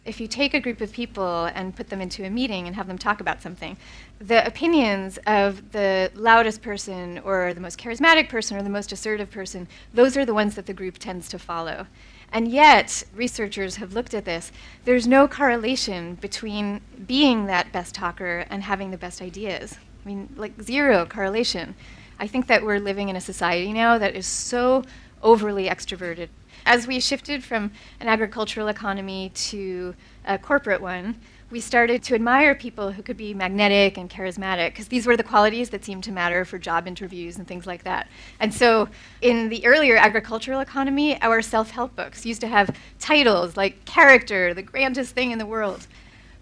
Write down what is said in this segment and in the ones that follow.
If you take a group of people and put them into a meeting and have them talk about something, the opinions of the loudest person or the most charismatic person or the most assertive person, those are the ones that the group tends to follow. And yet, researchers have looked at this. There's no correlation between being that best talker and having the best ideas. I mean, like zero correlation. I think that we're living in a society now that is so overly extroverted. As we shifted from an agricultural economy to a corporate one, we started to admire people who could be magnetic and charismatic, because these were the qualities that seemed to matter for job interviews and things like that. And so in the earlier agricultural economy, our self-help books used to have titles like Character, the grandest thing in the world.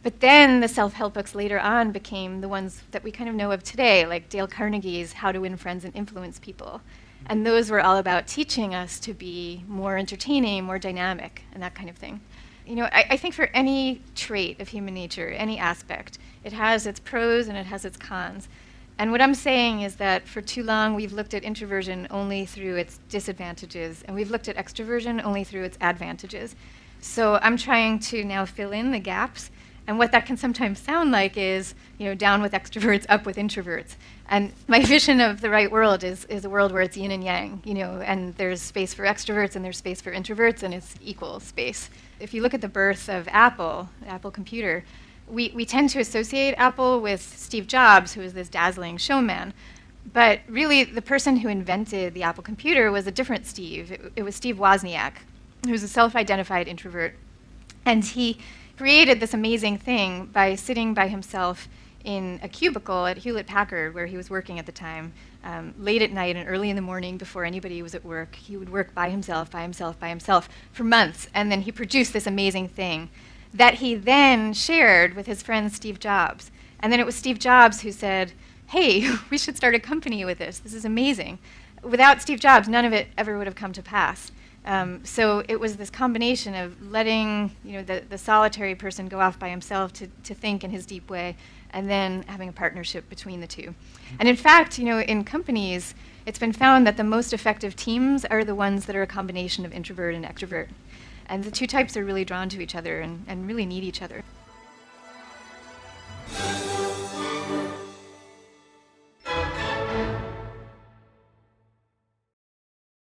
But then the self-help books later on became the ones that we kind of know of today, like Dale Carnegie's How to Win Friends and Influence People. And those were all about teaching us to be more entertaining, more dynamic, and that kind of thing. You know, I think for any trait of human nature, any aspect, it has its pros and it has its cons. And what I'm saying is that for too long we've looked at introversion only through its disadvantages, and we've looked at extroversion only through its advantages. So I'm trying to now fill in the gaps. And what that can sometimes sound like is, you know, down with extroverts, up with introverts. And my vision of the right world is a world where it's yin and yang, you know, and there's space for extroverts and there's space for introverts, and it's equal space. If you look at the birth of Apple, the Apple computer, we tend to associate Apple with Steve Jobs, who was this dazzling showman. But really, the person who invented the Apple computer was a different Steve. It was Steve Wozniak, who was a self-identified introvert. And he created this amazing thing by sitting by himself in a cubicle at Hewlett-Packard, where he was working at the time, late at night and early in the morning before anybody was at work. He would work by himself for months, and then he produced this amazing thing that he then shared with his friend Steve Jobs. And then it was Steve Jobs who said, hey, we should start a company with this. This is amazing. Without Steve Jobs, none of it ever would have come to pass. So it was this combination of letting, you know, the solitary person go off by himself to think in his deep way, and then having a partnership between the two. And in fact, you know, in companies, it's been found that the most effective teams are the ones that are a combination of introvert and extrovert. And the two types are really drawn to each other and really need each other.